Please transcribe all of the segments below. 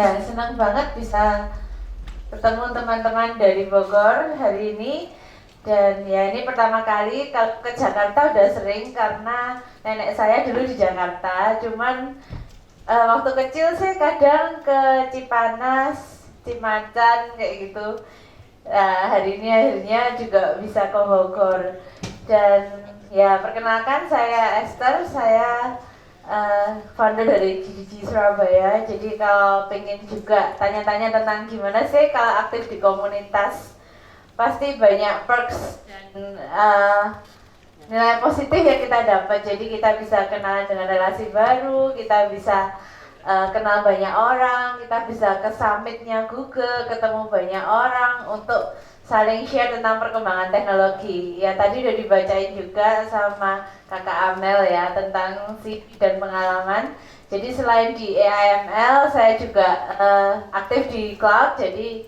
Ya, senang banget bisa bertemu teman-teman dari Bogor hari ini. Dan ya ini pertama kali kalau ke Jakarta udah sering karena nenek saya dulu di Jakarta. Cuman waktu kecil sih kadang ke Cipanas, Cimacan kayak gitu. Hari ini akhirnya juga bisa ke Bogor. Dan ya perkenalkan saya Esther, saya founder dari GDG Surabaya. Jadi kalau pengen juga tanya-tanya tentang gimana sih kalau aktif di komunitas, pasti banyak perks dan nilai positif yang kita dapat. Jadi kita bisa kenal dengan relasi baru, kita bisa kenal banyak orang, kita bisa ke summitnya Google, ketemu banyak orang untuk saling share tentang perkembangan teknologi. Ya tadi udah dibacain juga sama kakak Amel ya tentang CV dan pengalaman. Jadi selain di AIML saya juga aktif di cloud. Jadi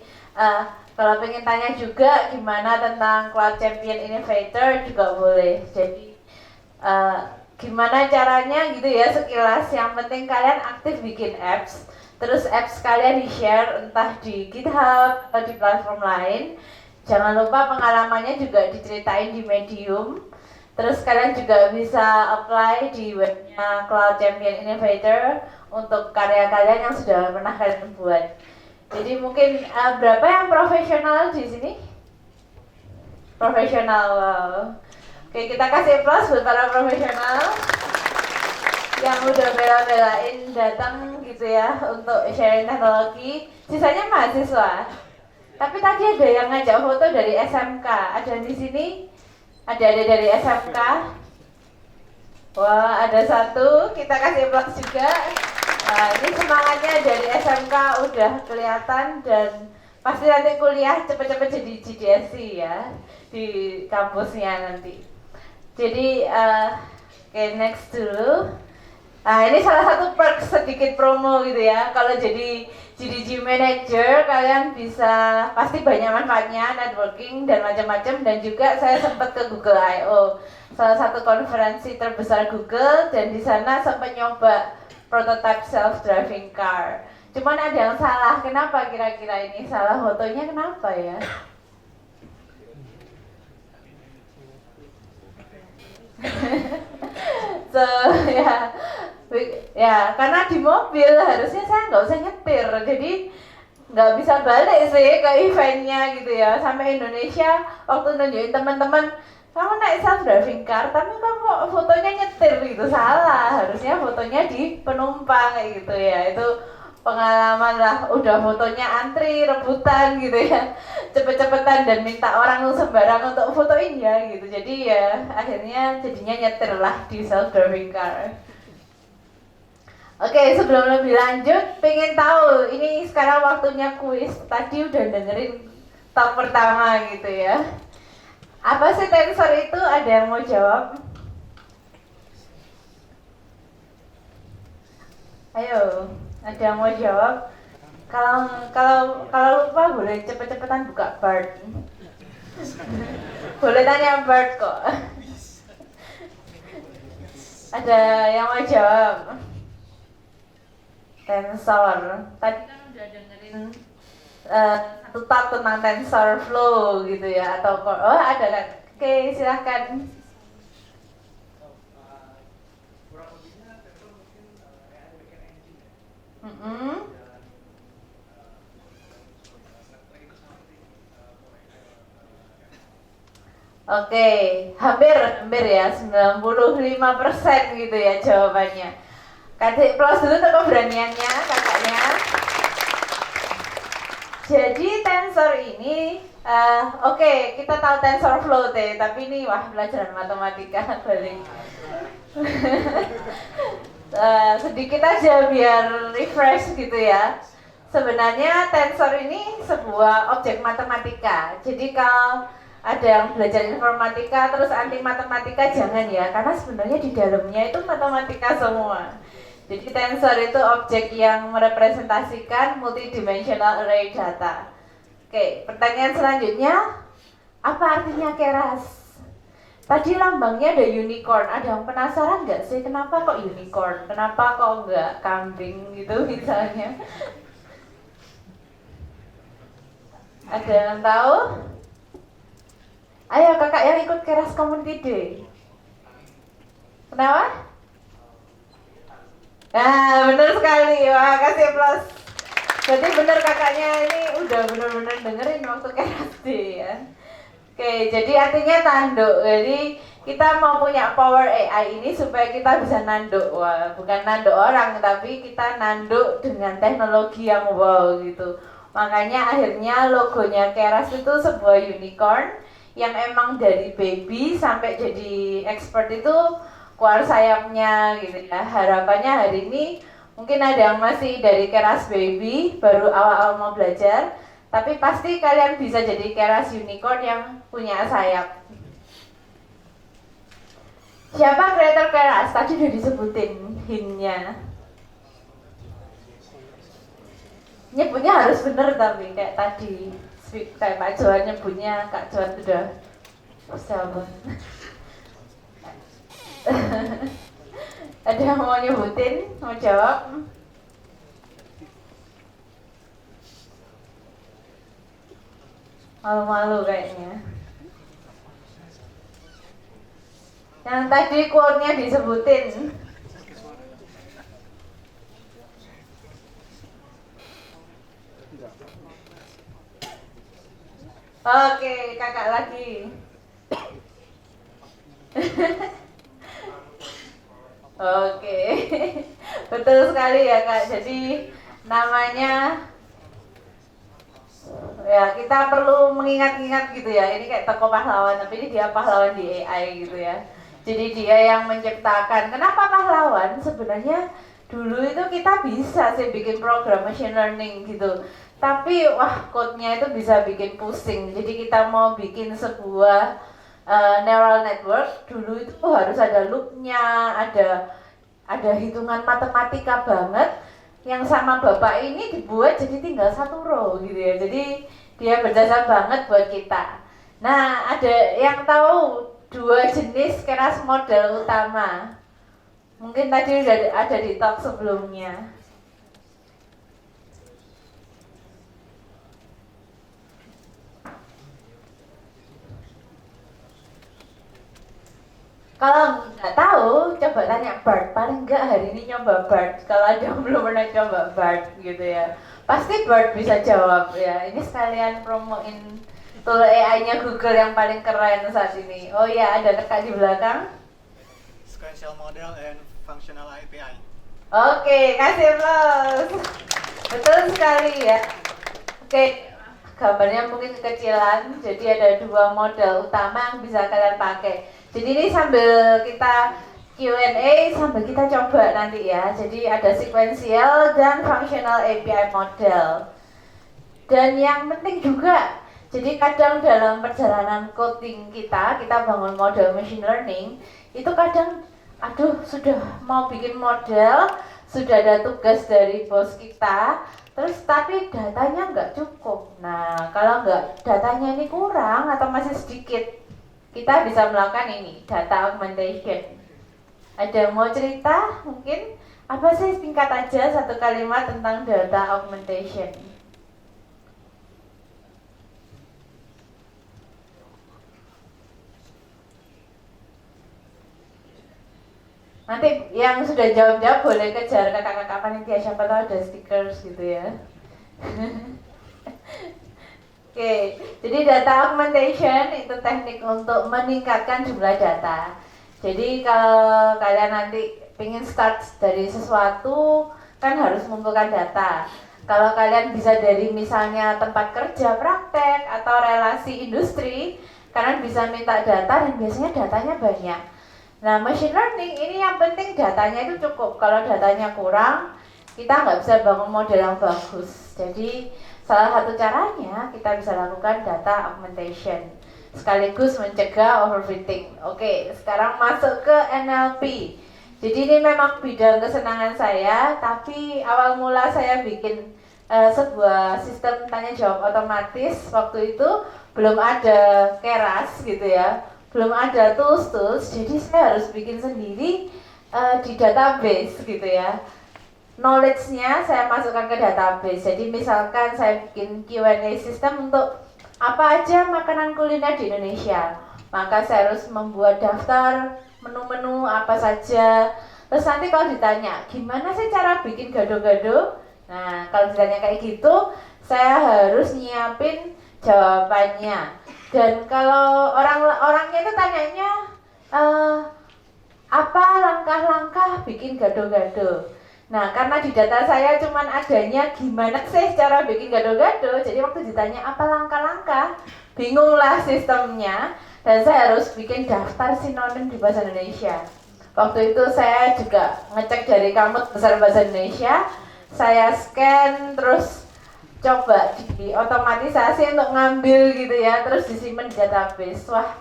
kalau pengen tanya juga gimana tentang Cloud Champion Innovator juga boleh. Jadi gimana caranya gitu ya sekilas. Yang penting kalian aktif bikin apps. Terus apps kalian di-share entah di GitHub atau di platform lain. Jangan lupa pengalamannya juga diceritain di Medium. Terus kalian juga bisa apply di webnya Cloud Champion Innovator untuk karya kalian yang sudah pernah kalian buat. Jadi mungkin berapa yang profesional di sini? Profesional, wow. Oke, kita kasih applause buat para profesional yang udah bela-belain datang gitu ya untuk sharing teknologi. Sisanya mahasiswa. Tapi tadi ada yang ngajak foto dari SMK. Ada di sini? Ada dari SMK? Wah, ada satu. Kita kasih applause juga. Nah, ini semangatnya dari SMK udah kelihatan dan pasti nanti kuliah cepet-cepet jadi GDSC ya di kampusnya nanti. Jadi, oke, next dulu. Nah, ini salah satu perk sedikit promo gitu ya. Kalau jadi GDG Manager, kalian bisa pasti banyak manfaatnya, networking dan macam-macam. Dan juga saya sempat ke Google I.O., salah satu konferensi terbesar Google, dan di sana sempat nyoba prototype self-driving car. Cuman ada yang salah. Kenapa kira-kira ini salah? Fotonya kenapa ya? So ya karena di mobil harusnya saya nggak usah nyetir, jadi nggak bisa balik sih ke eventnya gitu ya. Sampai Indonesia waktu nunjukin teman-teman, kamu naik self driving car tapi kamu fotonya nyetir gitu, salah. Harusnya fotonya di penumpang kayak gitu ya. Itu pengalaman lah, udah fotonya antri rebutan gitu ya, cepet-cepetan dan minta orang sembarang untuk fotoin ya gitu. Jadi ya akhirnya jadinya nyetir lah di self driving car. Oke, sebelum lebih lanjut, pengen tahu ini sekarang waktunya kuis. Tadi udah dengerin talk pertama gitu ya. Apa sih tensor itu? Ada yang mau jawab? Ayo, ada yang mau jawab? Kalau lupa boleh cepet-cepetan buka Bard. Boleh tanya Bard kok. Ada yang mau jawab? Tensor. Tadi kan udah dengerin satu talk tentang tensor flow gitu ya, atau ada kan? Oke, silahkan. Oke, hampir ya, 95% gitu ya jawabannya. Kasih plus dulu untuk keberaniannya kakaknya. Jadi tensor ini, oke, kita tahu tensor flow deh, tapi ini wah pelajaran matematika balik. Sedikit aja biar refresh gitu ya. Sebenarnya tensor ini sebuah objek matematika. Jadi kalau ada yang belajar informatika terus anti matematika jangan ya, karena sebenarnya di dalamnya itu matematika semua. Jadi tensor itu objek yang merepresentasikan multidimensional array data. Oke, pertanyaan selanjutnya, apa artinya keras? Tadi lambangnya ada unicorn. Ada yang penasaran nggak sih kenapa kok unicorn? Kenapa kok nggak kambing gitu misalnya? Ada yang tahu? Ayo kakak yang ikut Keras Community Day. Kenapa? Nah, benar sekali. Wah, kasih plus. Jadi benar kakaknya ini udah benar-benar dengerin waktu Keras Day ya. Oke, jadi artinya tanduk. Jadi kita mau punya power AI ini supaya kita bisa nanduk. Wah, bukan nanduk orang, tapi kita nanduk dengan teknologi yang wow gitu. Makanya akhirnya logonya Keras itu sebuah unicorn yang emang dari baby sampai jadi expert itu keluar sayapnya gitu ya. Harapannya hari ini mungkin ada yang masih dari Keras baby baru awal-awal mau belajar, tapi pasti kalian bisa jadi Keras unicorn yang punya sayap. Siapa kreator Keras? Tadi udah disebutin hintnya. Nyebutnya harus bener tapi kayak tadi kayak Pak Johan nyebutnya, Kak Johan udah sabar. Ada yang mau nyebutin, mau jawab? Malu-malu kayaknya. Yang tadi quote-nya disebutin. Oke, kakak lagi. Oke, betul sekali ya kak. Jadi namanya ya kita perlu mengingat-ingat gitu ya. Ini kayak tokoh pahlawan, tapi ini dia pahlawan di AI gitu ya. Jadi dia yang menciptakan. Kenapa pahlawan? Sebenarnya dulu itu kita bisa sih bikin program machine learning gitu. Tapi wah code-nya itu bisa bikin pusing. Jadi kita mau bikin sebuah neural network dulu itu harus ada loop-nya, ada hitungan matematika banget yang sama bapak ini dibuat jadi tinggal satu row gitu ya. Jadi dia berjasa banget buat kita. Nah, ada yang tahu dua jenis Keras model utama? Mungkin tadi udah ada di talk sebelumnya. Kalau nggak tahu, coba tanya Bart. Paling nggak hari ini nyoba Bart. Kalau ada yang belum pernah coba Bart gitu ya, pasti Bart bisa jawab ya. Ini sekalian promoin tool AI-nya Google yang paling keren saat ini. Oh ya, ada rekan di belakang. Sequential Model and Functional API. Oke, kasih plus. Betul sekali ya. Oke, gambarnya mungkin kekecilan. Jadi ada dua model utama yang bisa kalian pakai. Jadi ini sambil kita Q&A, sambil kita coba nanti ya. Jadi ada sequential dan functional API model. Dan yang penting juga, jadi kadang dalam perjalanan coding kita bangun model machine learning, itu kadang, aduh sudah mau bikin model, sudah ada tugas dari bos kita, terus tapi datanya nggak cukup. Nah, kalau datanya ini kurang atau masih sedikit, kita bisa melakukan ini, data augmentation. Ada yang mau cerita? Mungkin apa sih, singkat aja satu kalimat tentang data augmentation. Nanti yang sudah jawab-jawab boleh kejar kakak-kakak panitia, siapa tahu ada stickers gitu ya. Oke, jadi data augmentation itu teknik untuk meningkatkan jumlah data. Jadi kalau kalian nanti pengen start dari sesuatu, kan harus mengumpulkan data. Kalau kalian bisa dari misalnya tempat kerja, praktek, atau relasi industri, kalian bisa minta data dan biasanya datanya banyak. Nah, machine learning ini yang penting datanya itu cukup. Kalau datanya kurang, kita nggak bisa bangun model yang bagus. Jadi salah satu caranya kita bisa lakukan data augmentation sekaligus mencegah overfitting. Oke, sekarang masuk ke NLP. Jadi ini memang bidang kesenangan saya, tapi awal mula saya bikin sebuah sistem tanya jawab otomatis. Waktu itu belum ada Keras gitu ya, belum ada tools, jadi saya harus bikin sendiri di database gitu ya. knowledge-nya saya masukkan ke database. Jadi misalkan saya bikin Q&A system untuk apa aja makanan kuliner di Indonesia, maka saya harus membuat daftar menu-menu apa saja. Terus nanti kalau ditanya gimana sih cara bikin gado-gado, nah kalau ditanya kayak gitu saya harus nyiapin jawabannya. Dan kalau orangnya itu tanyanya apa langkah-langkah bikin gado-gado. Nah, karena di data saya cuman adanya gimana sih cara bikin gado-gado, jadi waktu ditanya apa langkah-langkah, bingunglah sistemnya, dan saya harus bikin daftar sinonim di bahasa Indonesia. Waktu itu saya juga ngecek dari Kamus Besar Bahasa Indonesia, saya scan terus coba di otomatisasi untuk ngambil gitu ya, terus disimpan di database. Wah,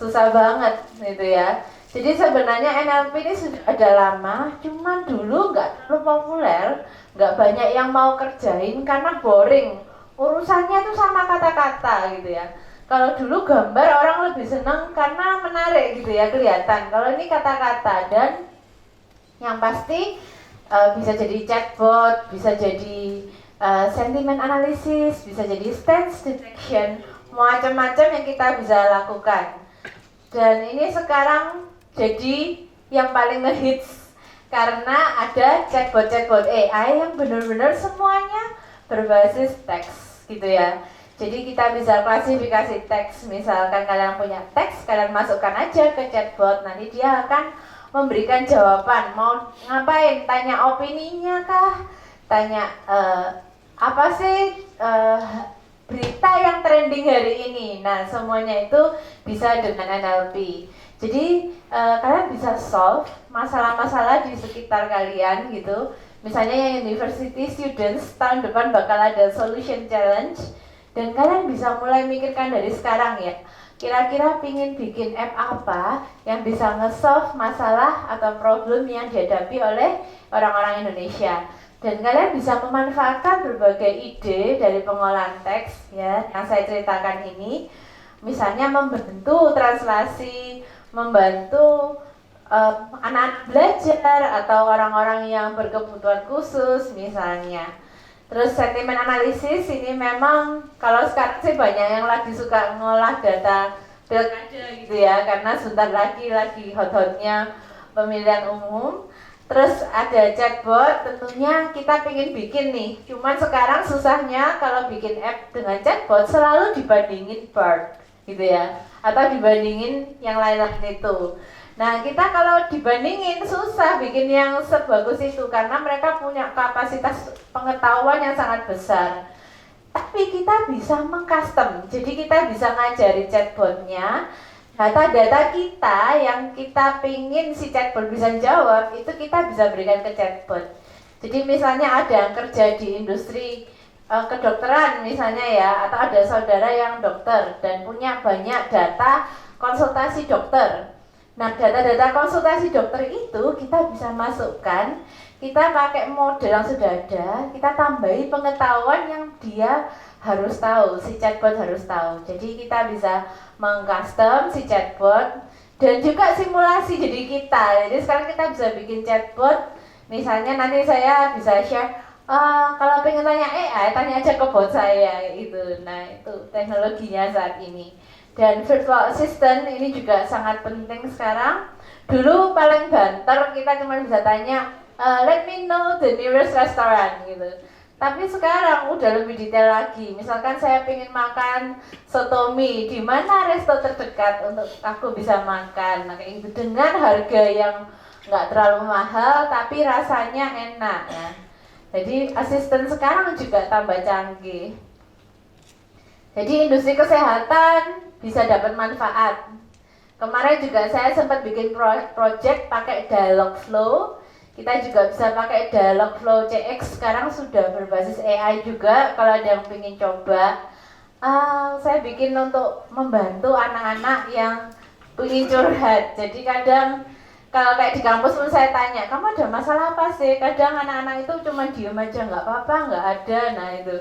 susah banget gitu ya. Jadi sebenarnya NLP ini sudah ada lama, cuman dulu nggak terlalu populer, nggak banyak yang mau kerjain karena boring. Urusannya tuh sama kata-kata gitu ya. Kalau dulu gambar orang lebih senang karena menarik gitu ya, kelihatan. Kalau ini kata-kata, dan yang pasti bisa jadi chatbot, bisa jadi sentiment analysis, bisa jadi stance detection, macam-macam yang kita bisa lakukan. Dan ini sekarang jadi yang paling ngehits karena ada chatbot AI yang benar-benar semuanya berbasis teks gitu ya. Jadi kita bisa klasifikasi teks, misalkan kalian punya teks, kalian masukkan aja ke chatbot, nanti dia akan memberikan jawaban. Mau ngapain? Tanya opininya kah? Tanya apa sih berita yang trending hari ini. Nah, semuanya itu bisa dengan NLP. Jadi kalian bisa solve masalah-masalah di sekitar kalian gitu. Misalnya yang university students tahun depan bakal ada solution challenge, dan kalian bisa mulai mikirkan dari sekarang ya. Kira-kira pingin bikin app apa yang bisa nge-solve masalah atau problem yang dihadapi oleh orang-orang Indonesia. Dan kalian bisa memanfaatkan berbagai ide dari pengolahan teks ya yang saya ceritakan ini. Misalnya membantu translasi, membantu anak-anak belajar atau orang-orang yang berkebutuhan khusus misalnya. Terus sentiment analisis ini memang kalau sekarang sih banyak yang lagi suka ngolah data pilkada gitu ya, karena sebentar lagi hot-hotnya pemilihan umum. Terus ada chatbot, tentunya kita pengen bikin nih, cuman sekarang susahnya kalau bikin app dengan chatbot selalu dibandingin Bard gitu ya, atau dibandingin yang lain-lain itu. Nah, kita kalau dibandingin susah bikin yang sebagus itu karena mereka punya kapasitas pengetahuan yang sangat besar. Tapi kita bisa mengcustom, jadi kita bisa ngajari chatbotnya data-data kita yang kita pingin si chatbot bisa jawab, itu kita bisa berikan ke chatbot. Jadi misalnya ada yang kerja di industri kedokteran misalnya ya, atau ada saudara yang dokter dan punya banyak data konsultasi dokter. Nah, data-data konsultasi dokter itu kita bisa masukkan, kita pakai model yang sudah ada, kita tambahi pengetahuan yang dia harus tahu, si chatbot harus tahu. Jadi kita bisa mengcustom si chatbot dan juga simulasi jadi kita. Jadi sekarang kita bisa bikin chatbot, misalnya nanti saya bisa share, kalau pengen tanya AI, tanya aja ke bot saya gitu. Nah, itu teknologinya saat ini. Dan virtual assistant ini juga sangat penting sekarang. Dulu paling banter kita cuma bisa tanya, let me know the nearest restaurant gitu. Tapi sekarang udah lebih detail lagi. Misalkan saya pengen makan soto mie, di mana resto terdekat untuk aku bisa makan. Nah, kayak gitu dengan harga yang nggak terlalu mahal tapi rasanya enak ya. Jadi asisten sekarang juga tambah canggih. Jadi industri kesehatan bisa dapat manfaat. Kemarin juga saya sempat bikin project pakai Dialogflow. Kita juga bisa pakai Dialogflow CX, sekarang sudah berbasis AI juga. Kalau ada yang ingin coba, saya bikin untuk membantu anak-anak yang ingin curhat. Jadi kadang kalau kayak di kampus pun saya tanya, kamu ada masalah apa sih? Kadang anak-anak itu cuma diem aja, nggak apa-apa, nggak ada. Nah itu.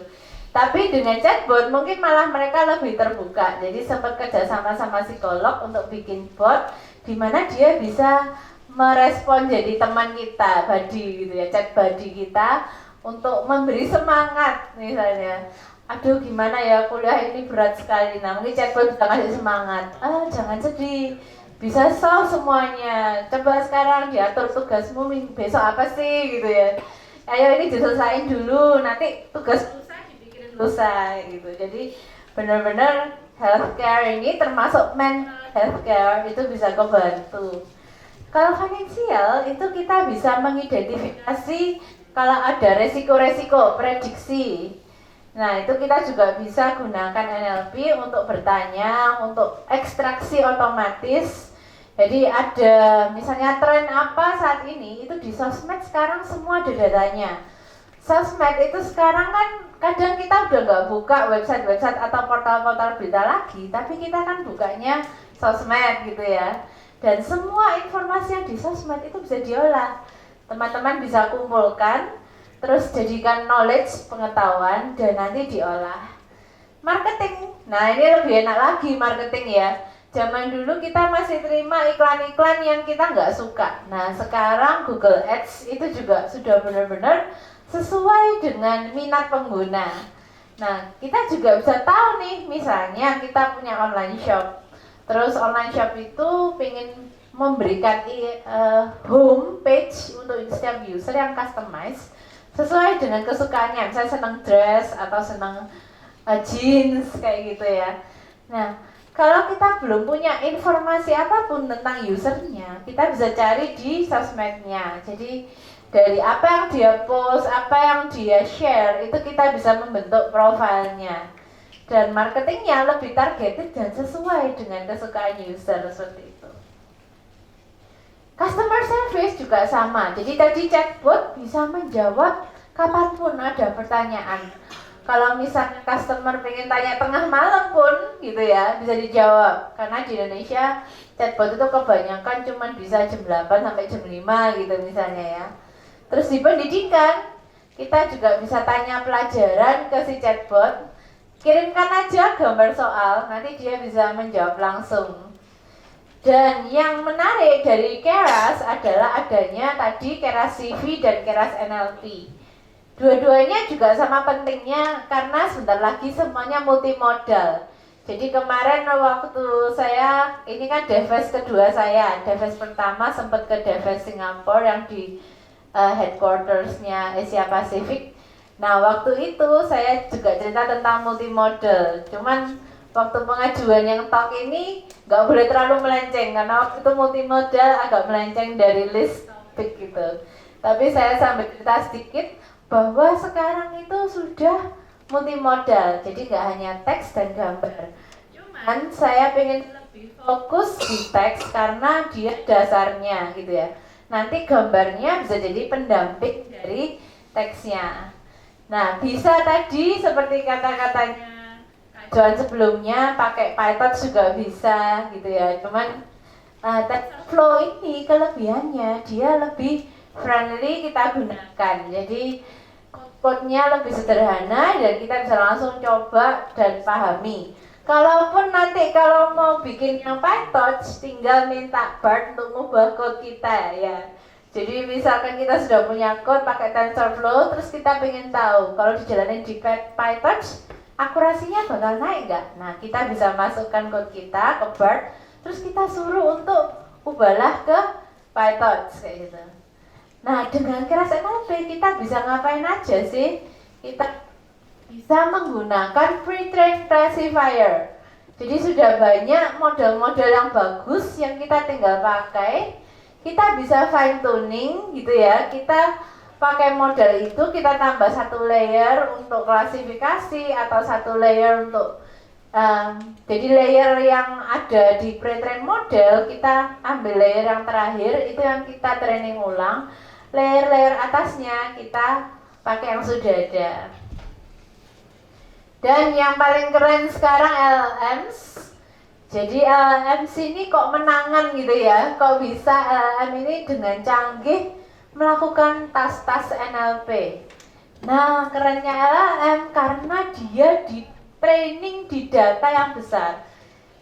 Tapi dengan chatbot mungkin malah mereka lebih terbuka. Jadi sempat kerja sama psikolog untuk bikin bot di mana dia bisa merespon jadi teman kita, buddy gitu ya, chat buddy kita untuk memberi semangat misalnya. Aduh gimana ya kuliah ini berat sekali. Nah mungkin chatbot bisa kasih semangat. Jangan sedih, bisa solve semuanya. Coba sekarang diatur tugasmu besok apa sih gitu ya. Ayo ini diselesain dulu, nanti tugas lusa dipikirin lusa gitu. Jadi benar-benar healthcare ini termasuk mental healthcare itu bisa kebantu. Kalau finansial itu kita bisa mengidentifikasi kalau ada resiko-resiko prediksi. Nah itu kita juga bisa gunakan NLP untuk bertanya, untuk ekstraksi otomatis. Jadi ada misalnya tren apa saat ini, itu di sosmed sekarang semua ada datanya. Sosmed itu sekarang kan kadang kita udah nggak buka website-website atau portal-portal berita lagi, tapi kita kan bukanya sosmed gitu ya. Dan semua informasi yang di sosmed itu bisa diolah. Teman-teman bisa kumpulkan, terus jadikan knowledge, pengetahuan, dan nanti diolah. Marketing, nah ini lebih enak lagi marketing ya. Zaman dulu kita masih terima iklan-iklan yang kita nggak suka. Nah sekarang Google Ads itu juga sudah benar-benar sesuai dengan minat pengguna. Nah kita juga bisa tahu nih, misalnya kita punya online shop. Terus online shop itu pengen memberikan home page untuk setiap user yang customize sesuai dengan kesukaannya, misalnya senang dress atau senang jeans kayak gitu ya. Nah, kalau kita belum punya informasi apapun tentang usernya, kita bisa cari di sosmednya. Jadi dari apa yang dia post, apa yang dia share, itu kita bisa membentuk profilnya. Dan marketingnya lebih targeted dan sesuai dengan kesukaan user seperti itu. Customer service juga sama. Jadi tadi chatbot bisa menjawab kapanpun ada pertanyaan. Kalau misalnya customer pengen tanya tengah malam pun gitu ya, bisa dijawab. Karena di Indonesia chatbot itu kebanyakan cuma bisa jam 8 sampai jam 5 gitu misalnya ya. Terus di pendidikan, kita juga bisa tanya pelajaran ke si chatbot. Kirimkan aja gambar soal, nanti dia bisa menjawab langsung. Dan yang menarik dari Keras adalah adanya tadi Keras CV dan Keras NLP. Dua-duanya juga sama pentingnya karena sebentar lagi semuanya multimodal. Jadi kemarin waktu saya, ini kan Devest kedua saya, Devest pertama sempat ke Devest Singapura yang di headquartersnya Asia Pacific. Nah waktu itu saya juga cerita tentang multimodal, cuman waktu pengajuan yang talk ini nggak boleh terlalu melenceng karena waktu itu multimodal agak melenceng dari list topik gitu. Tapi saya sambil cerita sedikit bahwa sekarang itu sudah multimodal, jadi nggak hanya teks dan gambar. Cuman saya pengen lebih fokus di teks karena dia dasarnya gitu ya. Nanti gambarnya bisa jadi pendamping dari teksnya. Nah, bisa tadi seperti kata-katanya Joan sebelumnya pakai Python juga bisa gitu ya. Cuman TensorFlow ini kelebihannya dia lebih friendly kita gunakan. Jadi code-nya lebih sederhana dan kita bisa langsung coba dan pahami. Kalaupun nanti kalau mau bikin yang Python tinggal minta Bart untuk mengubah code kita ya. Jadi misalkan kita sudah punya code pakai TensorFlow, terus kita pengen tahu kalau dijalanin di Python akurasinya bakal naik nggak? Nah kita bisa masukkan code kita ke Bart, terus kita suruh untuk ubahlah ke Python kayak gitu. Nah dengan Keras NLP kita bisa ngapain aja sih? Kita bisa menggunakan pre-trained classifier. Jadi sudah banyak model-model yang bagus yang kita tinggal pakai. Kita bisa fine tuning gitu ya. Kita pakai model itu, kita tambah satu layer untuk klasifikasi atau satu layer untuk jadi layer yang ada di pre-train model, kita ambil layer yang terakhir itu yang kita training ulang. Layer-layer atasnya kita pakai yang sudah ada. Dan yang paling keren sekarang LLMs. Jadi LLMs ini kok menangan gitu ya, kok bisa LLM ini dengan canggih melakukan tas-tas NLP. Nah kerennya LLM karena dia di training di data yang besar.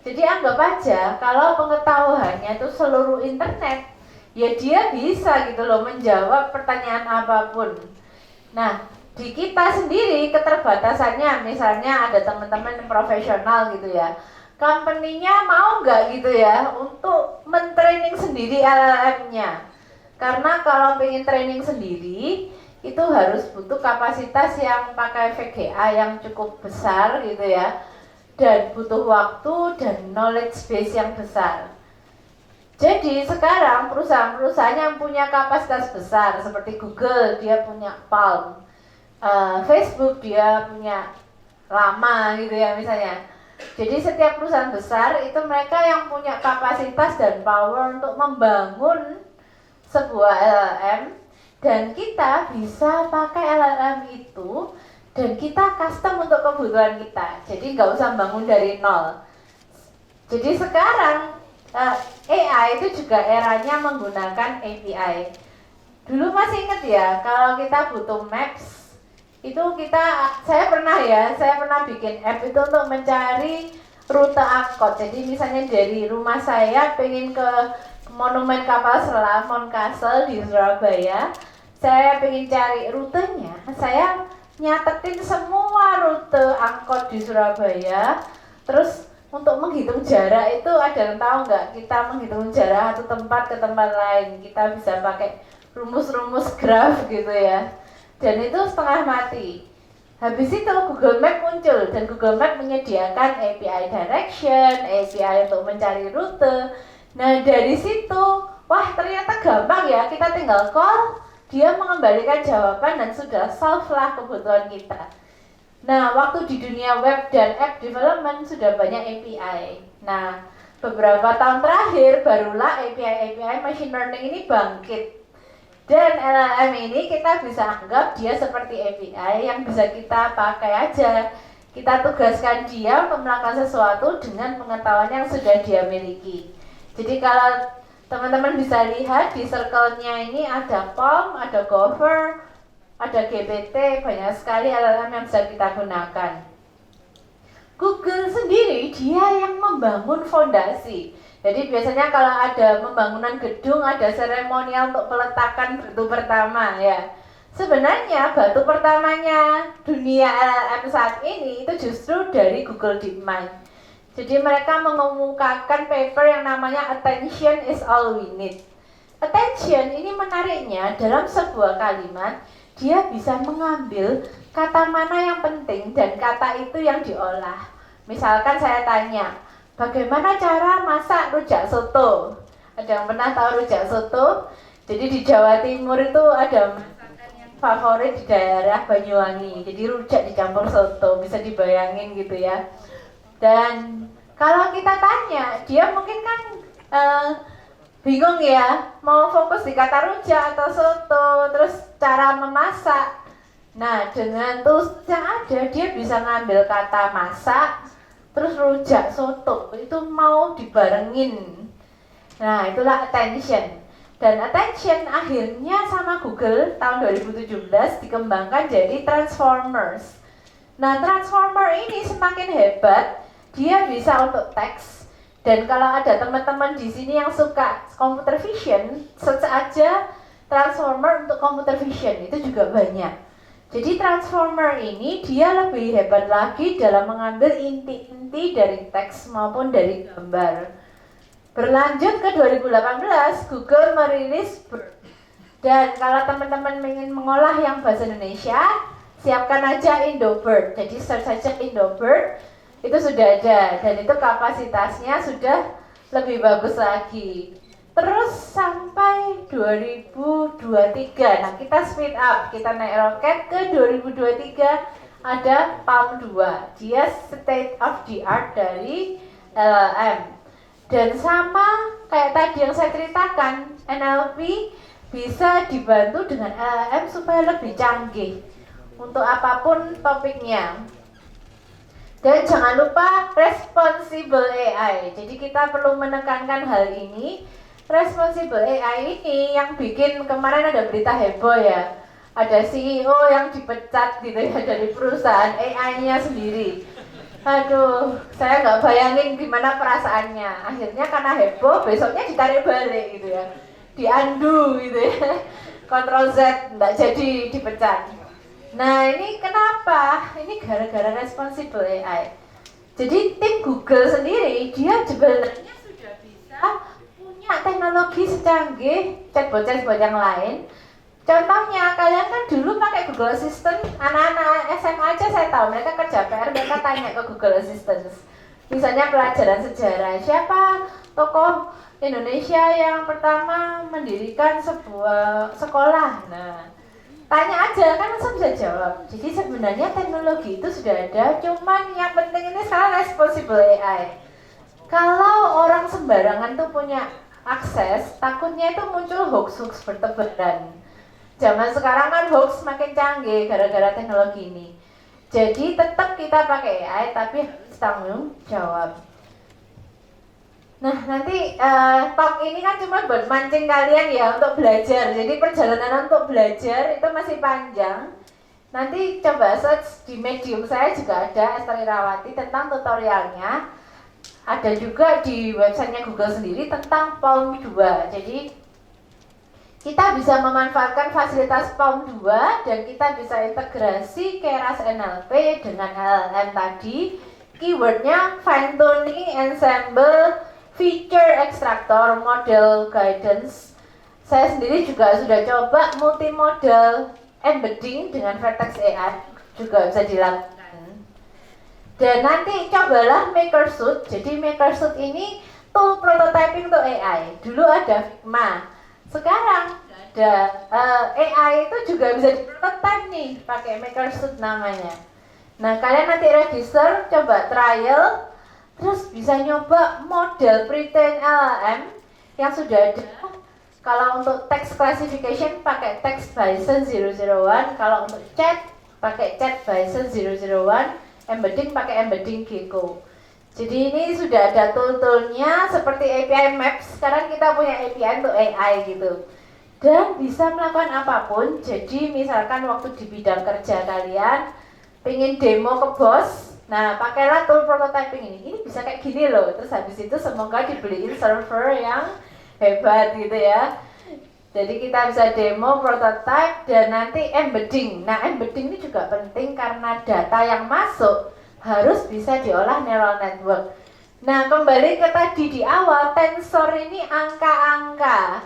Jadi anggap aja kalau pengetahuannya itu seluruh internet, ya dia bisa gitu loh menjawab pertanyaan apapun. Nah, di kita sendiri keterbatasannya, misalnya ada teman-teman yang profesional gitu ya, company-nya mau nggak gitu ya untuk mentraining sendiri LLM-nya. Karena kalau pengen training sendiri itu harus butuh kapasitas yang pakai VGA yang cukup besar gitu ya, dan butuh waktu dan knowledge base yang besar. Jadi sekarang perusahaan-perusahaan yang punya kapasitas besar seperti Google, dia punya Palm, Facebook dia punya Llama gitu ya misalnya. Jadi setiap perusahaan besar itu mereka yang punya kapasitas dan power untuk membangun sebuah LLM, dan kita bisa pakai LLM itu dan kita custom untuk kebutuhan kita. Jadi nggak usah bangun dari nol. Jadi sekarang AI itu juga eranya menggunakan API. Dulu masih ingat ya, kalau kita butuh maps, itu saya pernah bikin app itu untuk mencari rute angkot. Jadi misalnya dari rumah saya pengen ke Monumen Kapal Selam Moncastle di Surabaya, saya pengen cari rutenya, saya nyatetin semua rute angkot di Surabaya. Terus untuk menghitung jarak itu ada yang tahu nggak? Kita menghitung jarak satu tempat ke tempat lain, kita bisa pakai rumus-rumus graf gitu ya. Dan itu setengah mati. Habis itu Google Map muncul, dan Google Map menyediakan API direction, API untuk mencari rute. Nah dari situ, wah ternyata gampang ya, kita tinggal call, dia mengembalikan jawaban dan sudah solve lah kebutuhan kita. Nah, waktu di dunia web dan app development sudah banyak API. Nah, beberapa tahun terakhir barulah API machine learning ini bangkit. Dan LLM ini kita bisa anggap dia seperti API yang bisa kita pakai aja. Kita tugaskan dia untuk melakukan sesuatu dengan pengetahuan yang sudah dia miliki. Jadi kalau teman-teman bisa lihat di circle-nya ini ada Palm, ada Gopher, ada GPT, banyak sekali LLM yang bisa kita gunakan. Google sendiri dia yang membangun fondasi. Jadi biasanya kalau ada pembangunan gedung, ada seremonial untuk peletakan batu pertama ya. Sebenarnya batu pertamanya dunia LLM saat ini itu justru dari Google DeepMind. Jadi mereka mengemukakan paper yang namanya Attention is all we need. Attention ini menariknya dalam sebuah kalimat, dia bisa mengambil kata mana yang penting dan kata itu yang diolah. Misalkan saya tanya, bagaimana cara masak rujak soto? Ada yang pernah tahu rujak soto? Jadi di Jawa Timur itu ada masakan yang favorit di daerah Banyuwangi. Jadi rujak dicampur soto, bisa dibayangin gitu ya. Dan kalau kita tanya, dia mungkin kan bingung ya, mau fokus di kata rujak atau soto, terus cara memasak. Nah, dengan tools yang ada, dia bisa ngambil kata masak, terus rujak, soto, itu mau dibarengin. Nah, itulah attention. Dan attention akhirnya sama Google tahun 2017 dikembangkan jadi transformers. Nah, transformer ini semakin hebat, dia bisa untuk teks. Dan kalau ada teman-teman di sini yang suka computer vision, search aja transformer untuk computer vision, itu juga banyak. Jadi transformer ini dia lebih hebat lagi dalam mengambil inti-inti dari teks maupun dari gambar. Berlanjut ke 2018, Google merilis dan kalau teman-teman ingin mengolah yang bahasa Indonesia, siapkan aja Indobird. Jadi search saja Indobird, itu sudah ada dan itu kapasitasnya sudah lebih bagus lagi. Terus sampai 2023, nah kita speed up, kita naik roket ke 2023, ada Palm 2, dia state of the art dari LLM. Dan sama kayak tadi yang saya ceritakan, NLP bisa dibantu dengan LLM supaya lebih canggih untuk apapun topiknya. Dan jangan lupa responsible AI. Jadi kita perlu menekankan hal ini. Responsible AI ini yang bikin kemarin ada berita heboh ya. Ada CEO yang dipecat gitu ya dari perusahaan AI-nya sendiri. Aduh, saya nggak bayangin gimana perasaannya. Akhirnya karena heboh, besoknya ditarik balik gitu ya. diandu gitu ya. Ctrl Z nggak jadi dipecat. Nah ini kenapa? Ini gara-gara responsible AI. Jadi tim Google sendiri dia sebenarnya sudah bisa punya teknologi secanggih chatbot yang lain. Contohnya kalian kan dulu pakai Google Assistant, anak-anak SMA aja saya tahu mereka kerja PR mereka tanya ke Google Assistant. Misalnya pelajaran sejarah, siapa tokoh Indonesia yang pertama mendirikan sebuah sekolah. Nah, tanya aja kan langsung bisa jawab. Jadi sebenarnya teknologi itu sudah ada, cuman yang penting ini sekarang responsible AI. Kalau orang sembarangan tuh punya akses, takutnya itu muncul hoax-hoax bertebaran. Zaman sekarang kan hoax makin canggih gara-gara teknologi ini. Jadi tetap kita pakai AI tapi harus tanggung jawab. Nah nanti talk ini kan cuma buat mancing kalian ya untuk belajar. Jadi perjalanan untuk belajar itu masih panjang. Nanti coba search di Medium saya juga ada Esther Irawati tentang tutorialnya. Ada juga di websitenya Google sendiri tentang PALM 2. Jadi kita bisa memanfaatkan fasilitas PALM 2 dan kita bisa integrasi Keras NLP dengan LLM tadi. Keywordnya fine tuning, ensemble, feature extractor, model guidance. Saya sendiri juga sudah coba multimodal embedding dengan Vertex AI juga bisa dilakukan. Dan nanti cobalah MakerSuit. Jadi MakerSuit ini tool prototyping untuk AI. Dulu ada Figma. Sekarang ada AI itu juga bisa diprototype nih pakai MakerSuit namanya. Nah kalian nanti register, coba trial, terus bisa nyoba model pre-trained LLM yang sudah ada. Kalau untuk text classification pakai Text Bison 001, kalau untuk chat pakai Chat Bison 001, embedding pakai embedding Gecko. Jadi ini sudah ada tool-toolnya seperti API Maps. Sekarang kita punya API untuk AI gitu. Dan bisa melakukan apapun. Jadi misalkan waktu di bidang kerja kalian pengen demo ke bos, nah pakailah tool prototyping ini. Ini bisa kayak gini loh. Terus habis itu semoga dibeliin server yang hebat gitu ya. Jadi kita bisa demo, prototype, dan nanti embedding. Nah embedding ini juga penting karena data yang masuk harus bisa diolah neural network. Nah kembali ke tadi di awal, tensor ini angka-angka.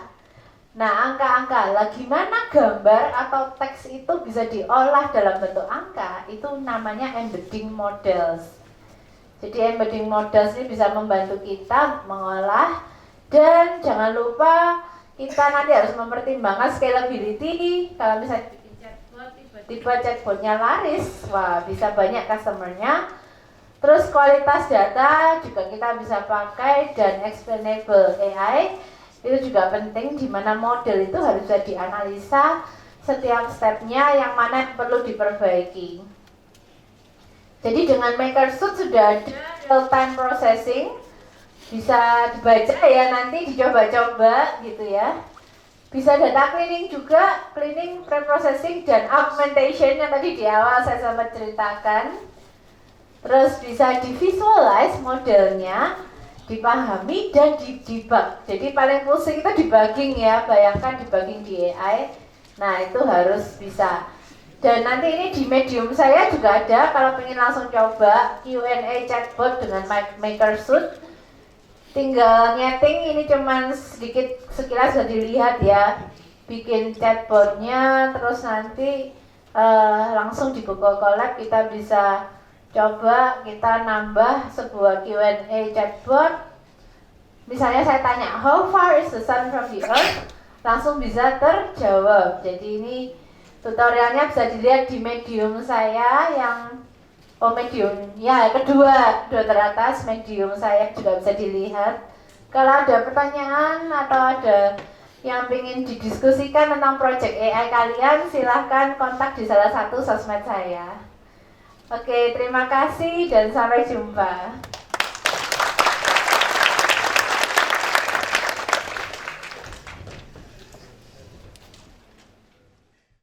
Nah angka-angka, lah gimana gambar atau teks itu bisa diolah dalam bentuk angka? Itu namanya embedding models. Jadi embedding models ini bisa membantu kita mengolah. Dan jangan lupa kita nanti harus mempertimbangkan scalability. Kalau misalnya tiba chatbotnya laris, wah bisa banyak customernya. Terus kualitas data juga kita bisa pakai, dan explainable AI itu juga penting, di mana model itu harus bisa dianalisa setiap stepnya yang mana yang perlu diperbaiki. Jadi dengan MakerSuit sudah ada real time processing, bisa dibaca ya, nanti dicoba-coba gitu ya. Bisa data cleaning juga, cleaning, preprocessing, dan augmentation yang tadi di awal saya sempat ceritakan. Terus bisa divisualize modelnya, dipahami, dan didebug. Jadi paling pusing itu debugging ya, bayangkan debugging di AI. Nah itu harus bisa. Dan nanti ini di Medium saya juga ada, kalau pengen langsung coba Q&A chatbot dengan MakerSuit. Tinggal nyeting, ini cuman sedikit sekilas sudah dilihat ya, bikin chatbotnya, terus nanti langsung di Google Colab kita bisa coba kita nambah sebuah Q&A chatbot. Misalnya saya tanya how far is the sun from the earth, langsung bisa terjawab. Jadi ini tutorialnya bisa dilihat di Medium saya yang Medium ya kedua teratas, Medium saya juga bisa dilihat. Kalau ada pertanyaan atau ada yang ingin didiskusikan tentang project AI kalian, silahkan kontak di salah satu sosmed saya. Oke, terima kasih dan sampai jumpa.